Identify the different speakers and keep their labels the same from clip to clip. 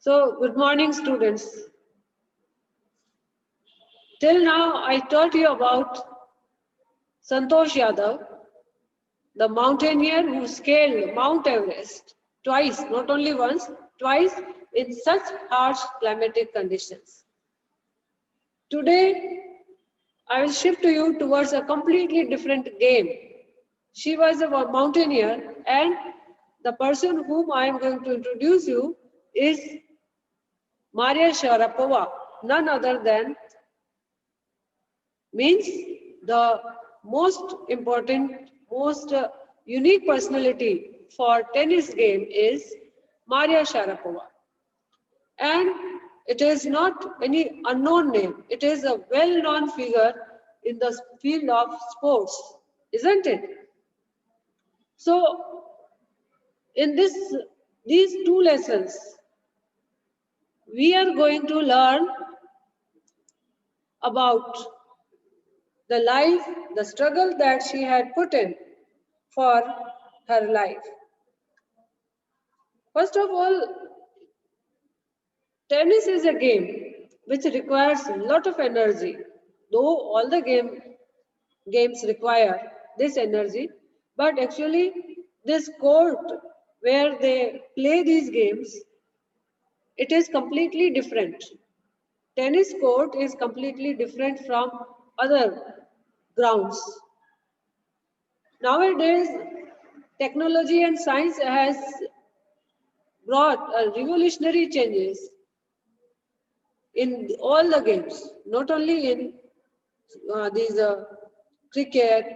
Speaker 1: So, good morning, students. Till now, I taught you about Santosh Yadav, the mountaineer who scaled Mount Everest twice, not only once, twice in such harsh climatic conditions. Today, I will shift you towards a completely different game. She was a mountaineer, and the person whom I am going to introduce you is Maria Sharapova, none other than means the most important, most unique personality for tennis game is Maria Sharapova. And it is not any unknown name. It is a well-known figure in the field of sports, isn't it? So in these two lessons, we are going to learn about the life, the struggle that she had put in for her life. First of all, tennis is a game which requires a lot of energy, though all the games require this energy, but actually this court where they play these games, it is completely different. Tennis court is completely different from other grounds. Nowadays, technology and science has brought revolutionary changes in all the games, not only in these cricket.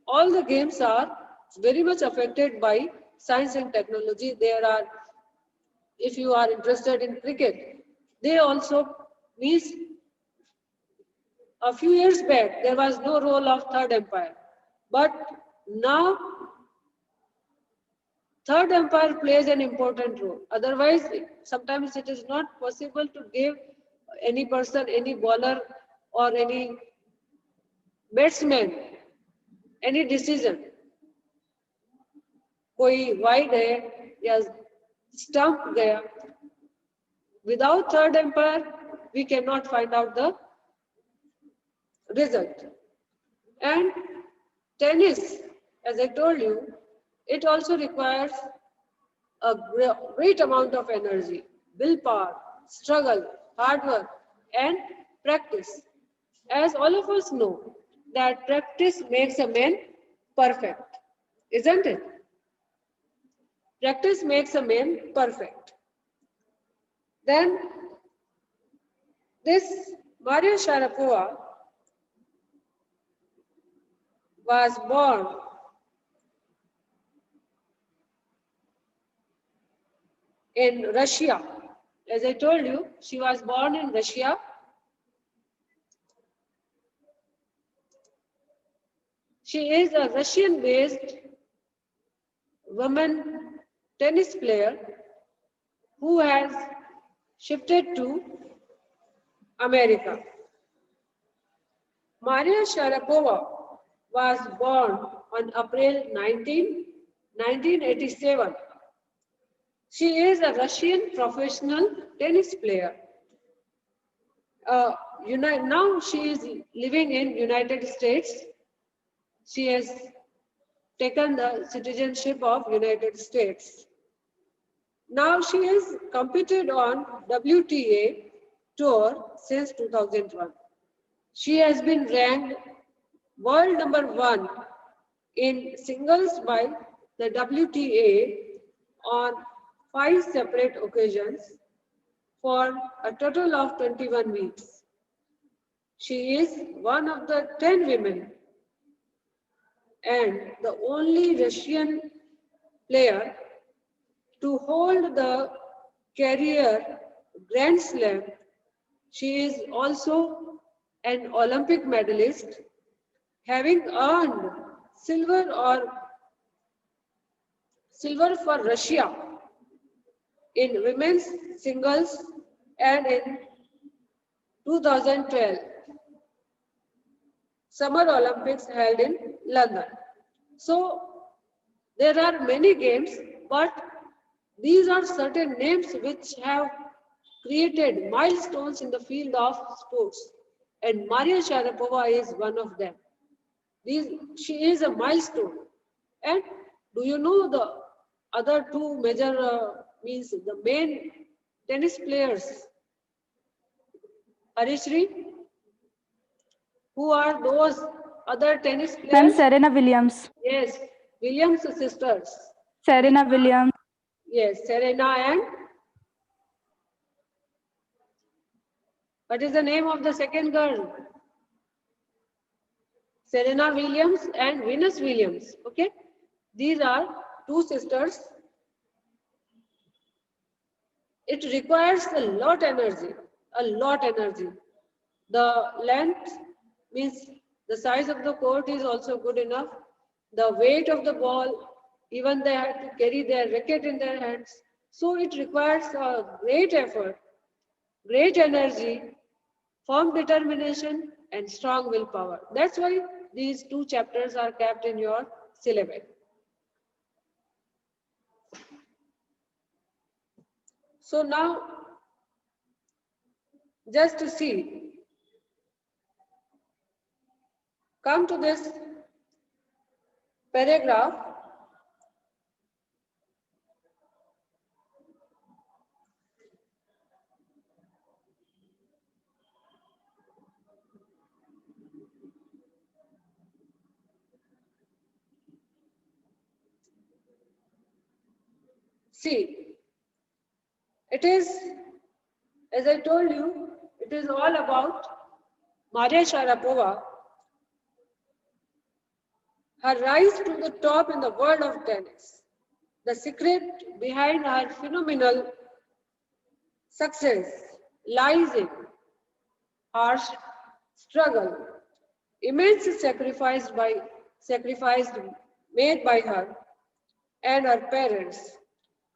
Speaker 1: All the games are very much affected by science and technology. There are, if you are interested in cricket, they also means a few years back there was no role of third umpire, but now third umpire plays an important role. Otherwise, sometimes it is not possible to give any person, any bowler or any batsman any decision. कोई wide है या stump गया. Without third umpire, we cannot find out the result. And tennis, as I told you, it also requires a great amount of energy, willpower, struggle, hard work, and practice. As all of us know, that practice makes a man perfect, isn't it? Practice makes a man perfect. Then this Maria Sharapova was born in Russia. As I told you, she was born in Russia. She is a Russian-based woman tennis player who has shifted to America. Maria Sharapova was born on April 19, 1987. She is a Russian professional tennis player. Now she is living in United States. She has taken the citizenship of United States. Now she has competed on WTA tour since 2001. She has been ranked world number 1 in singles by the WTA on 5 separate occasions for a total of 21 weeks. She is one of the 10 women and the only Russian player to hold the career Grand Slam. She is also an Olympic medalist, having earned silver for Russia in women's singles and in 2012 Summer Olympics held in London. So there are many games, but these are certain names which have created milestones in the field of sports, and Maria Sharapova is one of them. She is a milestone. And do you know the other two major means the main tennis players? Harishri, who are those other tennis players?
Speaker 2: Ma'am, Serena Williams.
Speaker 1: Yes, Williams sisters.
Speaker 2: Serena Williams.
Speaker 1: Yes, Serena and what is the name of the second girl? Serena Williams and Venus Williams. Okay, these are two sisters. It requires a lot energy, a lot energy. The length means the size of the court is also good enough. The weight of the ball, even they have to carry their racket in their hands. So it requires a great effort, great energy, firm determination, and strong willpower. That's why these two chapters are kept in your syllabus. So now, just to see, come to this paragraph. See, it is, as I told you, it is all about Maria Sharapova, her rise to the top in the world of tennis. The secret behind her phenomenal success lies in harsh struggle, immense sacrifice made by her and her parents.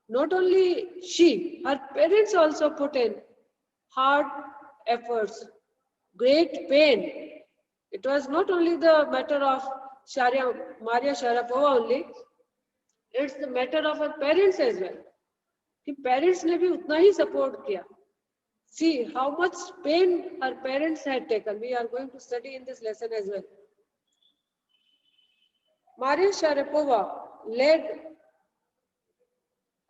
Speaker 1: Not only she, her parents also put in hard efforts, great pain. It was not only the matter of Maria Sharapova only, it's the matter of her parents as well. कि parents ने भी उतना ही support किया. See how much pain her parents had taken. We are going to study in this lesson as well. Maria Sharapova led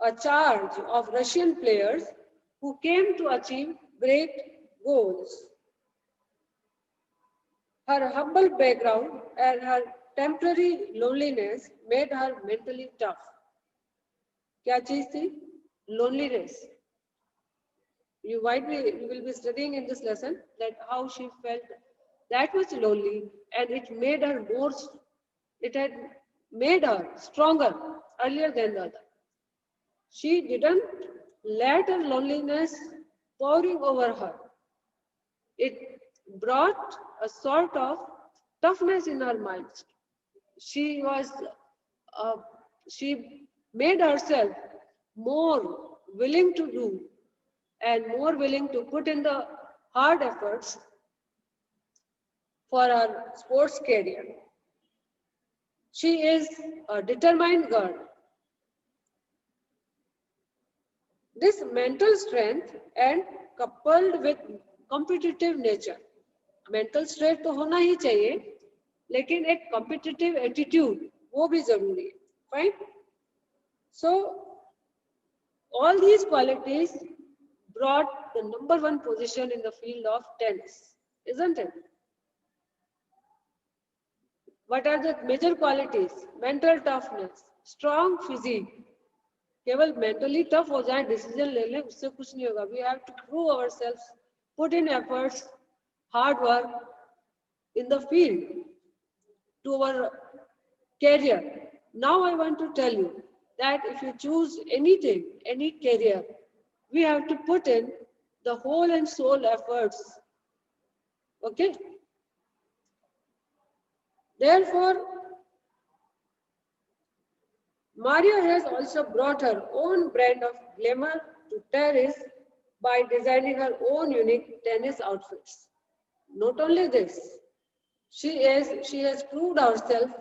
Speaker 1: a charge of Russian players who came to achieve great goals. Her humble background and her temporary loneliness made her mentally tough. क्या चीज थी? Loneliness. You will be studying in this lesson that how she felt that much lonely, and it had made her stronger earlier than the other. She didn't let her loneliness pouring over her. It brought a sort of toughness in her mind. She was, she made herself more willing to do and more willing to put in the hard efforts for her sports career. She is a determined girl. This mental strength and coupled with competitive nature. Mental strength तो होना ही चाहिए, लेकिन एक competitive attitude वो भी जरूरी है. Fine. So all these qualities brought the #1 position in the field of tennis, isn't it? What are the major qualities? Mental toughness, strong physique. केवल mentally tough हो जाए, decision ले ले, उससे कुछ नहीं होगा. We have to prove ourselves, put in efforts, hard work in the field to our career. Now I want to tell you that if you choose anything, any career, we have to put in the whole and soul efforts. Okay? Therefore, Maria has also brought her own brand of glamour to tennis by designing her own unique tennis outfits. Not only this, she has proved herself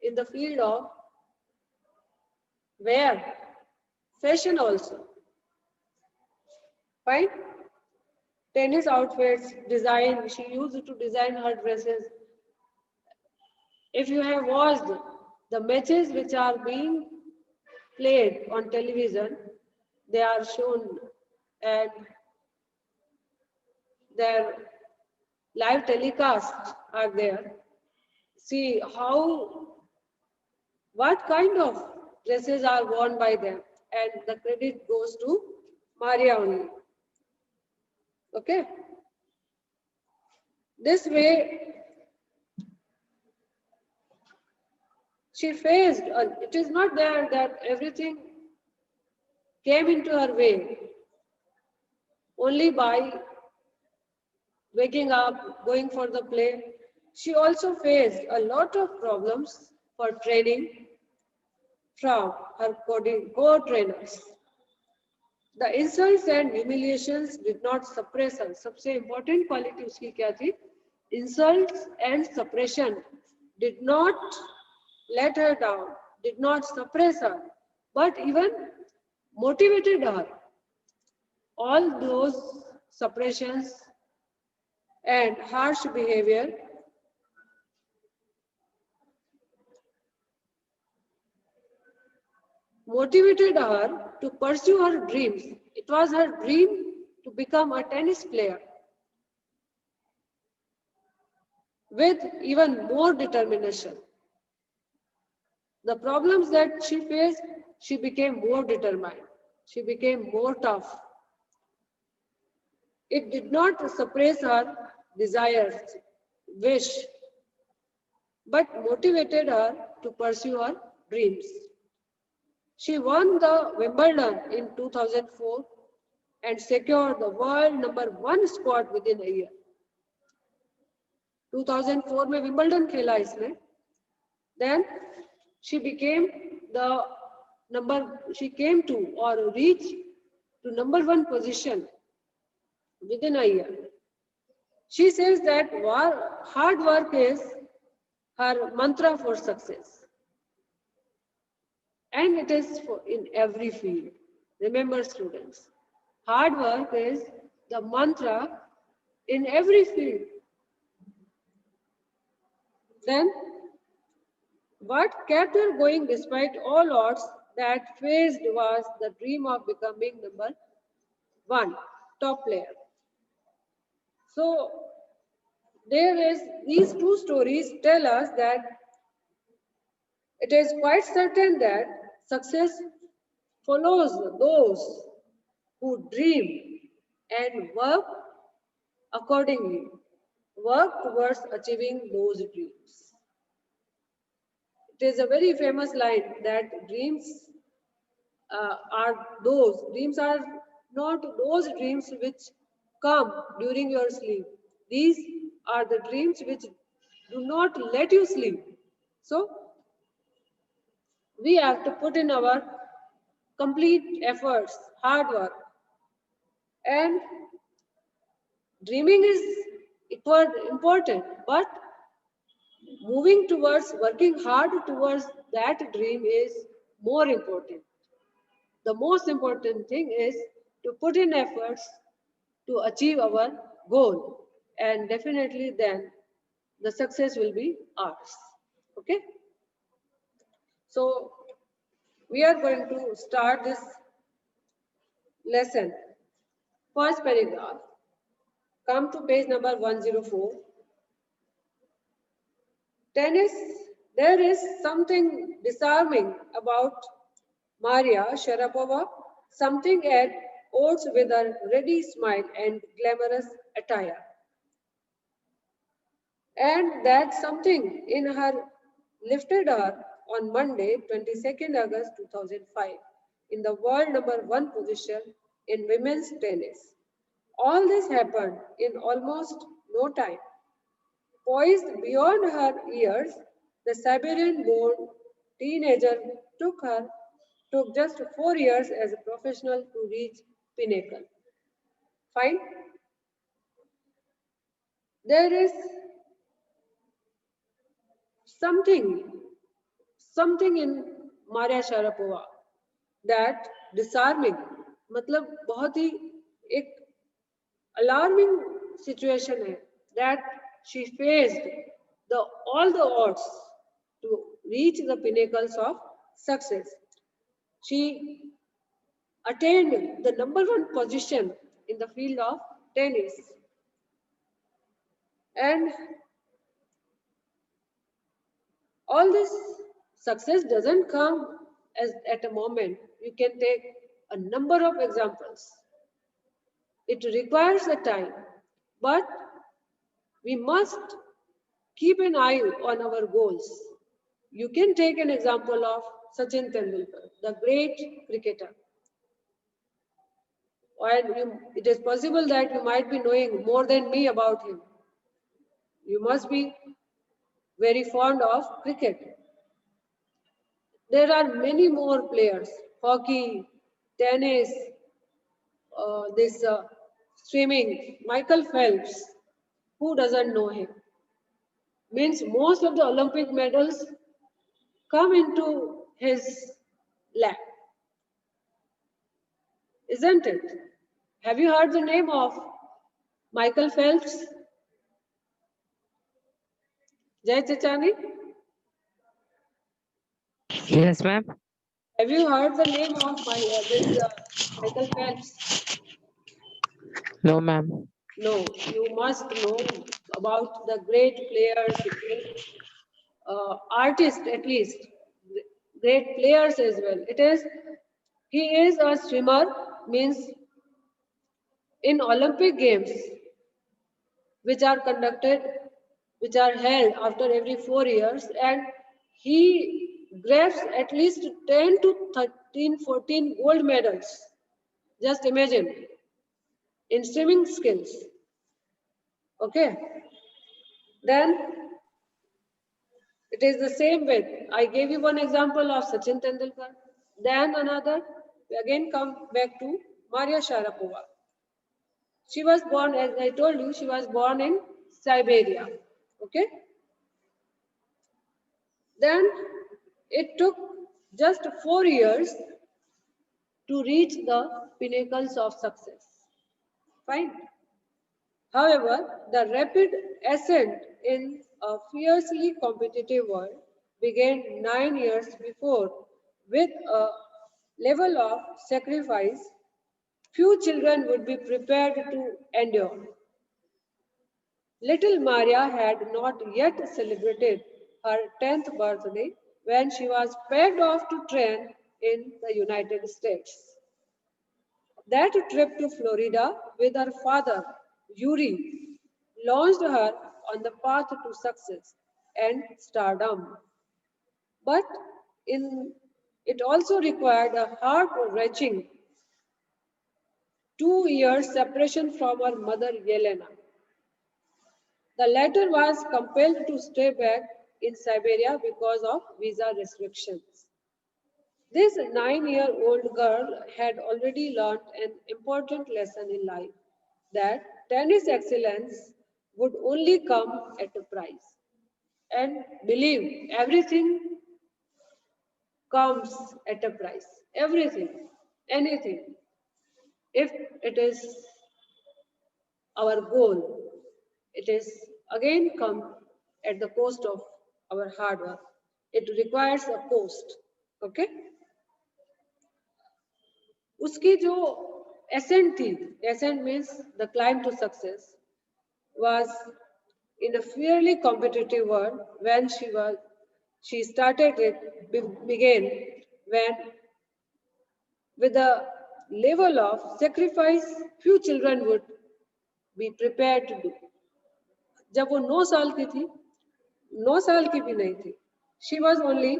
Speaker 1: in the field of wear, fashion also. Fine. Tennis outfits, design. She used to design her dresses. If you have watched the matches which are being played on television, they are shown and their live telecasts are there. See what kind of dresses are worn by them, and the credit goes to Maria only. Okay. This way, she faced, it is not there that everything came into her way only by waking up, going for the play. She also faced a lot of problems for training from her co-trainers. The insults and humiliations did not suppress her. सबसे important quality उसकी क्या थी? Insults and suppression did not let her down, did not suppress her, but even motivated her. All those suppressions and harsh behavior motivated her to pursue her dreams. It was her dream to become a tennis player with even more determination. The problems that she faced, she became more determined. She became more tough. It did not suppress her desires, wish, but motivated her to pursue her dreams. She won the Wimbledon in 2004 and secured the world #1 spot within a year. 2004 में Wimbledon खेला इसने. Then she became she came to or reached to #1 position within a year. She says that hard work is her mantra for success. And it is in every field. Remember, students, hard work is the mantra in every field. Then, what kept her going despite all odds that faced was the dream of becoming #1 top player. So, these two stories tell us that it is quite certain that success follows those who dream and work accordingly, work towards achieving those dreams. It is a very famous line that dreams are not those dreams which come during your sleep. These are the dreams which do not let you sleep. So, we have to put in our complete efforts, hard work. And dreaming is important, but moving towards, working hard towards that dream is more important. The most important thing is to put in efforts to achieve our goal, and definitely then the success will be ours. Okay? So, we are going to start this lesson. First paragraph. Come to page number 104. Tennis, there is something disarming about Maria Sharapova, something at odds with her ready smile and glamorous attire. And that something in her lifted her on Monday, 22nd August 2005, in the world #1 position in women's tennis. All this happened in almost no time. Poised beyond her years, the Siberian-born teenager took just 4 years as a professional to reach pinnacle. Fine. There is something in Maria Sharapova that disarming, मतलब बहुत ही एक alarming situation है that she faced all the odds to reach the pinnacles of success. She attained the #1 position in the field of tennis. And all this success doesn't come as at a moment. You can take a number of examples. It requires a time, but we must keep an eye on our goals. You can take an example of Sachin Tendulkar, the great cricketer. And it is possible that you might be knowing more than me about him. You must be very fond of cricket. There are many more players, hockey, tennis, swimming, Michael Phelps. Who doesn't know him? Means most of the Olympic medals come into his lap. Isn't it? Have you heard the name of Michael Phelps? Jai Chachani?
Speaker 3: Yes, ma'am.
Speaker 1: Have you heard the name of Michael Phelps?
Speaker 3: No, ma'am.
Speaker 1: No, you must know about the great players, great artists at least, great players as well. He is a swimmer, means in Olympic Games, which are held after every 4 years, and he grabs at least 10 to 13, 14 gold medals. Just imagine, in swimming skills. Okay. Then it is the same way. I gave you one example of Sachin Tendulkar. Then another, we again come back to Maria Sharapova. She was born, as I told you, she was born in Siberia. Okay. Then it took just 4 years to reach the pinnacles of success. Fine. However, the rapid ascent in a fiercely competitive world began 9 years before with a level of sacrifice few children would be prepared to endure. Little Maria had not yet celebrated her 10th birthday when she was packed off to train in the United States. That trip to Florida with her father, Yuri, launched her on the path to success and stardom. But it also required a heart-wrenching 2 year separation from her mother, Yelena. The latter was compelled to stay back in Siberia because of visa restrictions. This 9-year-old girl had already learned an important lesson in life, that tennis excellence would only come at a price. And believe, everything comes at a price. Everything, anything. If it is our goal, it is again come at the cost of our hard work. It requires a cost. Okay? उसकी जो ascent थी, ascent means the climb to success, was in a fairly competitive world when she started it began when with a level of sacrifice few children would be prepared to do. जब वो 9 साल की थी, 9 साल की भी नहीं थी, she was only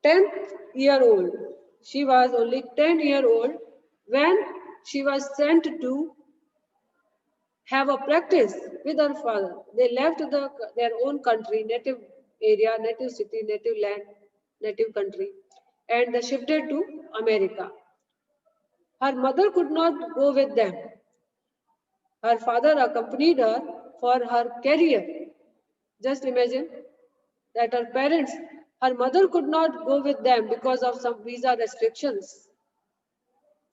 Speaker 1: 10th year old. She was only 10-year-old when she was sent to have a practice with her father. They left their own country, native area, native city, native land, native country, and they shifted to America. Her mother could not go with them. Her father accompanied her for her career. Just imagine that her mother could not go with them because of some visa restrictions.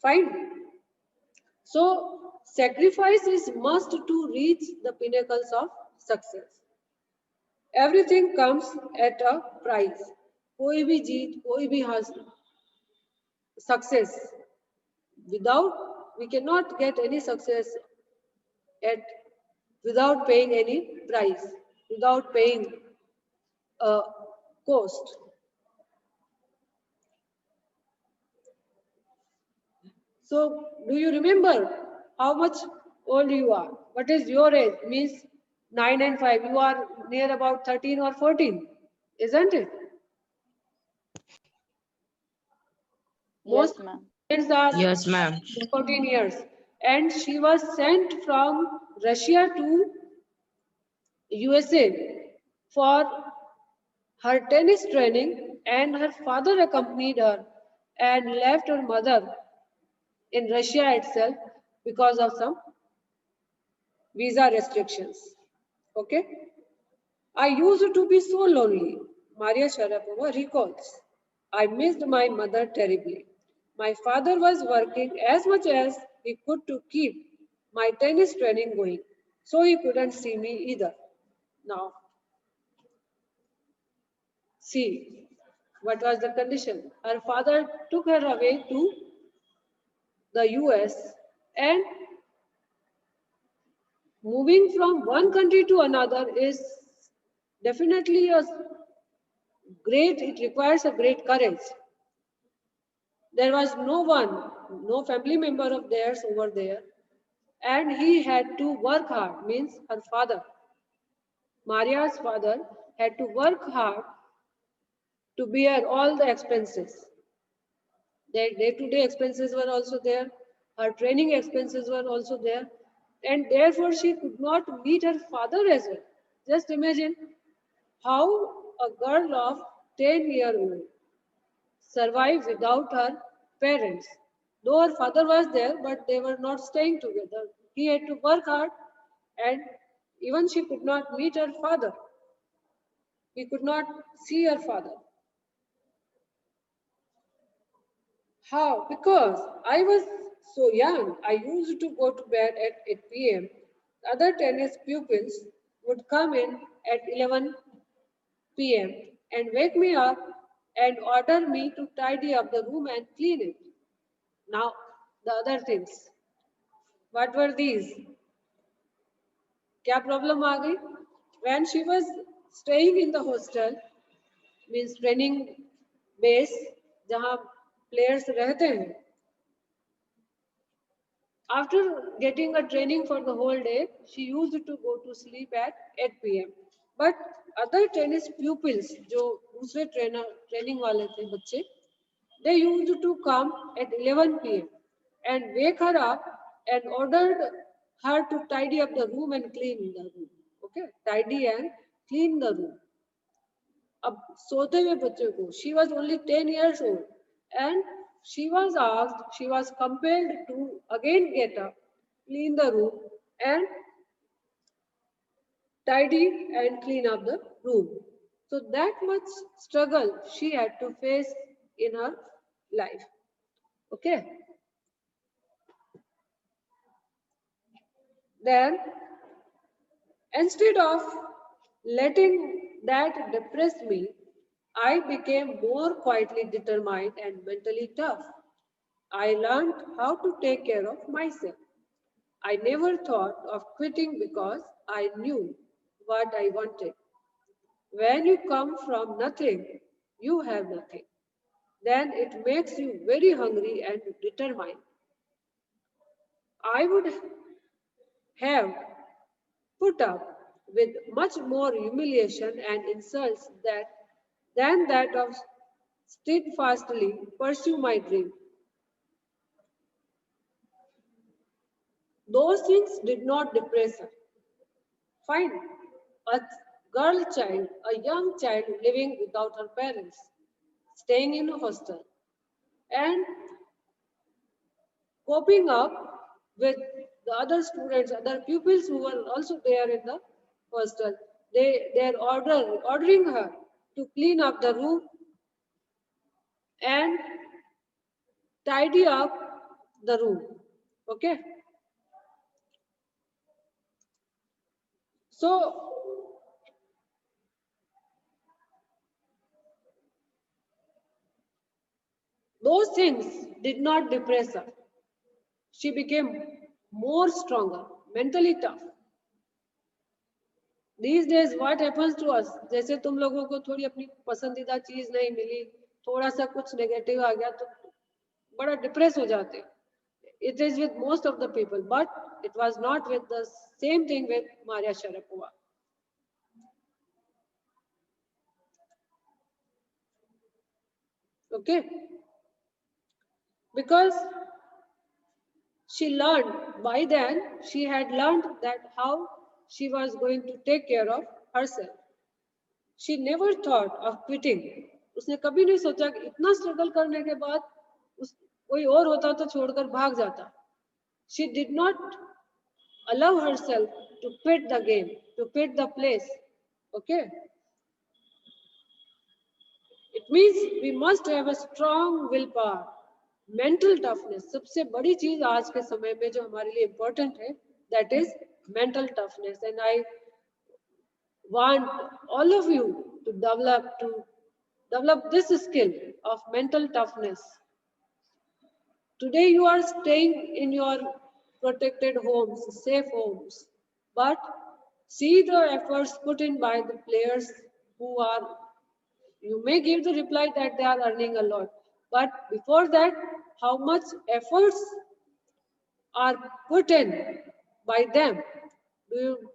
Speaker 1: Fine. So sacrifice is must to reach the pinnacles of success. Everything comes at a price. कोई भी जीत, कोई भी हासिल, success. Without, we cannot get any success at without paying any price, without paying a cost. So, do you remember how much old you are? What is your age? Means 9 and 5. You are near about 13 or 14, isn't it?
Speaker 4: Yes,
Speaker 1: Most
Speaker 4: ma'am.
Speaker 1: students are
Speaker 3: Yes, ma'am.
Speaker 1: 14 years. And she was sent from Russia to USA for her tennis training, and her father accompanied her and left her mother in Russia itself because of some visa restrictions. Okay? I used to be so lonely, Maria Sharapova recalls. I missed my mother terribly. My father was working as much as he could to keep my tennis training going, so he couldn't see me either. Now, see what was the condition. Her father took her away to the US, and moving from one country to another is definitely a great, it requires a great courage. There was no one, no family member of theirs over there, and he had to work hard, means her father, Maria's father, had to work hard to bear all the expenses. Their day-to-day expenses were also there, her training expenses were also there, and therefore she could not meet her father as well. Just imagine how a girl of 10-year-old survive without her parents. Though her father was there, but they were not staying together. He had to work hard, and even she could not meet her father. He could not see her father. How? Because I was so young. I used to go to bed at 8 p.m. Other tennis pupils would come in at 11 p.m. and wake me up and order me to tidy up the room and clean it. Now, the other things. What were these? क्या problem आ गई? When she was staying in the hostel, means training base, जहाँ players रहते हैं, after getting a training for the whole day, she used to go to sleep at 8 p.m. But other tennis pupils, जो दूसरे training वाले थे बच्चे, they used to come at 11 p.m. and wake her up and ordered her to tidy up the room and clean the room. Okay, tidy and clean the room. अब सोते हुए बच्चे को, she was only 10 years old, and she was asked, she was compelled to again get up, clean the room and tidy and clean up the room. So that much struggle she had to face in her life. Okay. Then, instead of letting that depress me, I became more quietly determined and mentally tough. I learned how to take care of myself. I never thought of quitting because I knew what I wanted. When you come from nothing, you have nothing. Then it makes you very hungry and determined. I would have put up with much more humiliation and insults than that of steadfastly pursue my dream. Those things did not depress her. Fine. A girl child, a young child living without her parents, staying in a hostel, and coping up with the other students, other pupils who were also there in the hostel. They're ordering her to clean up the room and tidy up the room. Okay. So those things did not depress her. She became more stronger, mentally tough. These days what happens to us, जैसे तुम लोगों को थोड़ी अपनी पसंदीदा चीज नहीं मिली, थोड़ा सा कुछ नेगेटिव आ गया तो बड़ा डिप्रेस हो जाते. It is with most of the people, but it was not with the same thing with Maria Sharapova. Okay, because she learned, by then she had learned that how she was going to take care of herself. She never thought of quitting. उसने कभी नहीं सोचा कि इतना struggle करने के बाद कोई और होता तो छोड़कर भाग जाता. She did not allow herself to quit the game, to quit the place. Okay. It means we must have a strong willpower, mental toughness. सबसे बड़ी चीज आज के समय में जो हमारे लिए important है, that is mental toughness. And I want all of you to develop this skill of mental toughness. Today you are staying in your protected homes, safe homes, but see the efforts put in by the players who are, you may give the reply that they are earning a lot, but before that, how much efforts are put in by them? Do you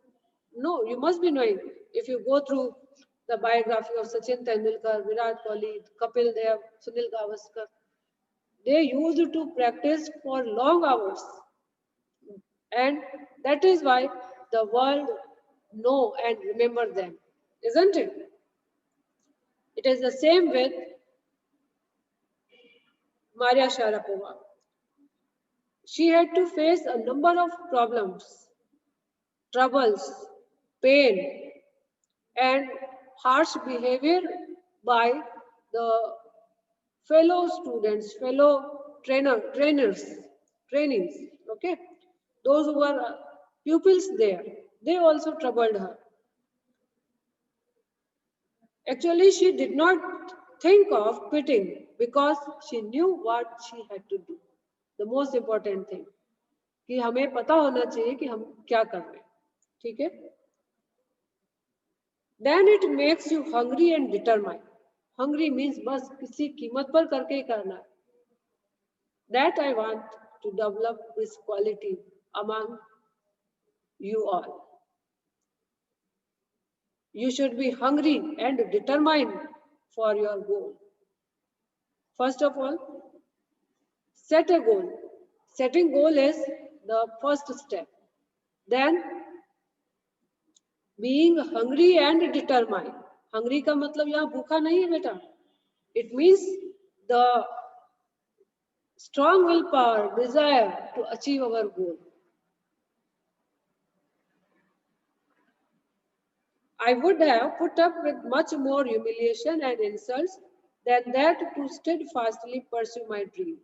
Speaker 1: know? You must be knowing. If you go through the biography of Sachin Tendulkar, Virat Kohli, Kapil Dev, Sunil Gavaskar, they used to practice for long hours, and that is why the world know and remember them, isn't it? It is the same with Maria Sharapova. She had to face a number of problems, troubles, pain, and harsh behavior by the fellow students, fellow trainees, okay? Those who were pupils there, they also troubled her. Actually, she did not think of quitting because she knew what she had to do. The most important thing, कि हमें पता होना चाहिए कि हम क्या कर रहे हैं, ठीक है? Then it makes you hungry and determined. Hungry means बस किसी कीमत पर करके ही करना है. That I want to develop this quality among you all. You should be hungry and determined for your goal. First of all, set a goal. Setting goal is the first step. Then being hungry and determined. Hungry का मतलब यहाँ भूखा नहीं है बेटा. It means the strong willpower, desire to achieve our goal. I would have put up with much more humiliation and insults than that to steadfastly pursue my dream.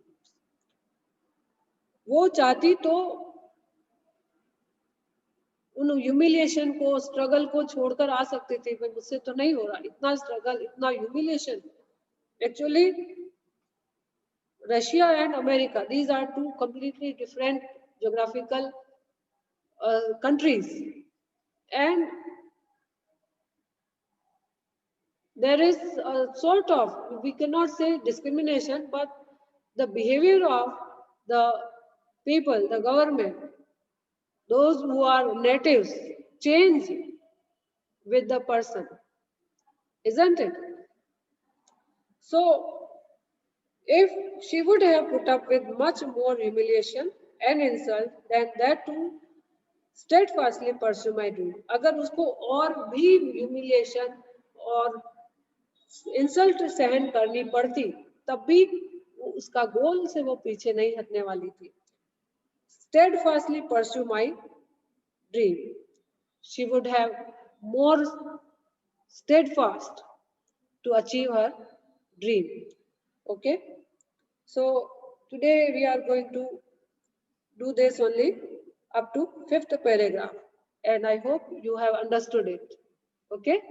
Speaker 1: वो चाहती तो उन ह्यूमिलिएशन को, स्ट्रगल को छोड़कर आ सकती थी, पर मुझसे तो नहीं हो रहा. इतना स्ट्रगल, इतना humiliation. Actually, Russia and America, these are two completely different geographical countries, and there is a sort of, we cannot say discrimination, but the behavior of the people, the government, those who are natives, change with the person, isn't it? So, if she would have put up with much more humiliation and insult than that to steadfastly pursue my dream, अगर उसको और भी humiliation और insult सहन करनी पड़ती, तब भी उसका गोल से वो पीछे नहीं हटने वाली थी. Steadfastly pursue my dream. She would have more steadfast to achieve her dream. Okay. So today we are going to do this only up to 5th paragraph. And I hope you have understood it. Okay.